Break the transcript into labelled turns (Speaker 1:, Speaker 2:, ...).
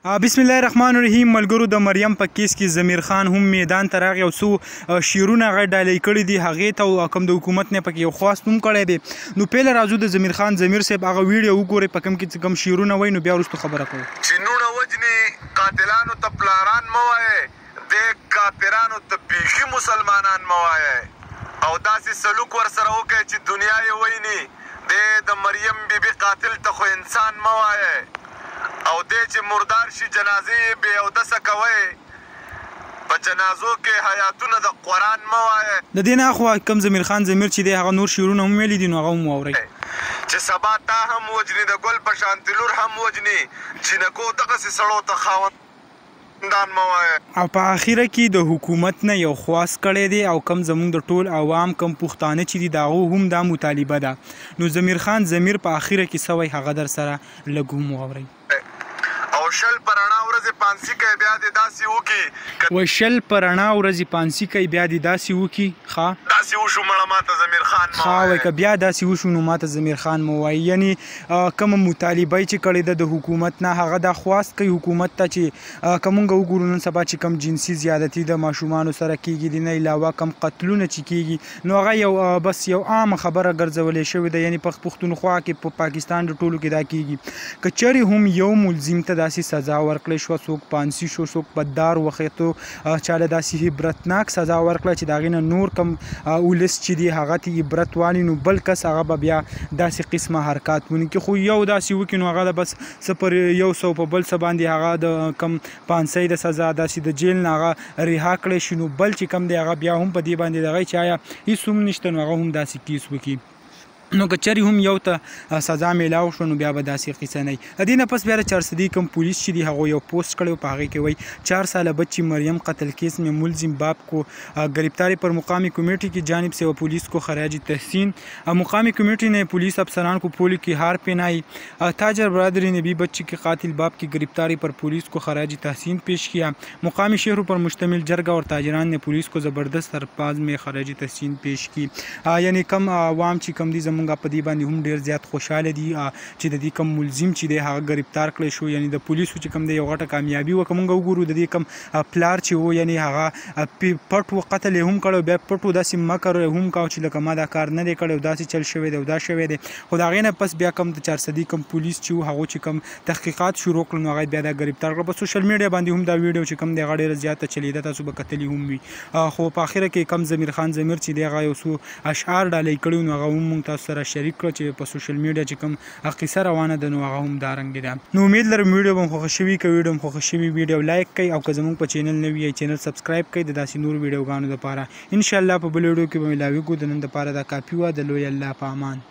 Speaker 1: بسم الله الرحمن الرحیم. ملګرو د مریم په کیس کې ضمیر خان هم میدان ته راغی او څو شعرونه هغه ډالۍ کړي دي هغې ته کوم د حکومت نه پکې یو خواست هم کړی دی. نو پیله راځو د ضمیر خان ضمیر صاحب هغه ویډیو وګورئ په کوم کې کوم شعرونه وایي، نو بیا وروسته خبره کوو.
Speaker 2: چې نوڼه وجني قاتلانو ته پلاران مه وایئ، د کافرانو ته بیخي مسلمانان مه وایئ، او داسې سلوک ورسره وکړئ چې دنیا یې ویني د مریم بیبي قاتل ته خو انسان مه وایئ، او دی چې مردار شي جنازې بې اودسه کوئ، په جنازو کې حیاتونه د قرآن مه وایئ.
Speaker 1: د دې نه اخوا کوم ضمیر خان ضمیر چې دی هغه نور شعرونه هم ویلي دي، نو هغه هم واورئ.
Speaker 2: چې سبا تا هم وجني د ګل په شانتې لور هم وجني، جنکو دغسې سړو ته خاوندان مه وایئ.
Speaker 1: او په اخره کې د حکومت نه یو خواست کړی دی او کم زموږ د ټول عوام کم پښتانه چې دي د هغو هم دا مطالبه ده. نو ضمیر خان ضمیر په اخره کې څه وایي هغه در سره لږ هم واورئ.
Speaker 2: او شل په رڼا ورځې پانسي کوي بیا دې داسې وکړي،
Speaker 1: و شل په رڼا ورځې پانسي کوي بیا دې داسې وکړي. ښه
Speaker 2: داسې وشو مړه ماته ضمیر خان مه
Speaker 1: ښه وایي، که بیا داسې وشو نو ماته ضمیر خان مه وایي. یعنې کومه مطالبه چې کړې ده د حکومت نه هغه دا خواست کوي حکومت ته چې که موږ وګورو نن سبا چې کم جنسي زیادتي د ماشومانو سره کیږي، د نه علاوه کم قتلونه چې کیږي، نو هغه یو بس یو عامه خبره ګرځولې شوې ده. یعنې په پښتونخوا کې په پاکستان د ټولو کې دا کیږي. که چېرې هم یو ملزم ته داسې سزا ورکړی شوه، څوک پانسي شو، څوک په دار وخېتو، چاله داسې عبرتناک سزا ورکړه چې د هغې نه نور کم ولس چې دی هغه ته عبرت والي، نو بل کس هغه به بیا داسې قسمه حرکات ونکړي. خو یو داسې وکړي نو هغه د بس څه پر 100 په بل څه باندې هغه د کم پانسۍ د سزا داسې د جیل نه هغه رها کړی شي، نو بل چې کم دی هغه بیا هم په دې باندې دغه چې آیا هېڅ هم نشته نو هغه هم داسې کیس وکړي. نو که چېرې هم یو ته سزا میلاو شوه نو بیا به داسې قصه نه وي. د دې نه پس بیا د چارسدي کوم پولیس چې دي هغو یو پوسټ کړی و، په هغې کې وایي 4 ساله बच्ची मरियम कत्ल केस में मुलजिम बाप को गिरफ्तारी पर मुकामी कमेटी की जानिब से व पुलिस को खराज तहसीन. मुकामी कमेटी ने पुलिस अफसरान को पोलियो की हार पहनाई. ताजर बरदरी ने भी बच्ची के कातिल बाप की गिरफ्तारी पर पुलिस को खराज तहसीन पेश किया. मुकामी शहरों पर मुश्तमिल जरगा और ताजरान ने पुलिस को ज़बरदस्त अल्फाज में खराज तहसीन पेश की. यानी कम आवाम چې کم دي زمونږ په دې باندې هم ډېر زیات خوشحاله دي چې د دې کم ملزم چې دی هغه ګرفتار کړی شو. یعنې د پولیسو چې کم دی یو غټه کامیابي وه. که موږ وګورو د دې کم پلار چې و یعنې هغه پټ و قتل یې هم کړی، بیا پټ و داسې مکر یې هم کاو چې لکه ما دا کار نه دی کړی او داسې چل شوی دی او دا شوی دی. خو د هغې نه پس بیا کم د چارسدي کم پولیس چې و هغو چې کم تحقیقات شروع کړل نو هغه بیا دا ګرفتار کړل. په سوشل میډیا باندې هم دا ویډیو چې کم دی هغه ډېره زیاته چلیده، تاسو به کتلي هم وي. خو په اخره کې کم ضمیر خان ضمیر چې دی هغه یو څو اشعار ډالۍ کړي نو هغه هم موږ تاسو سره شریک کړه چې په سوشل میډیا چې کوم قصه روانه ده نو هغه هم دارنګې ده. نو امید لرم ویډیو به مو خوښه شوي. که ویډیو مو خوښه شوي ویډیو لایک کړئ او که زموږ په چینل نوي یې چینل سبسکرایب کړئ د داسې نور ویډیوګانو دپاره. انشاءالله په بل ویډیو کې به ملاویږو. د نن دپاره دا کافي وه. د لوی الله په امان.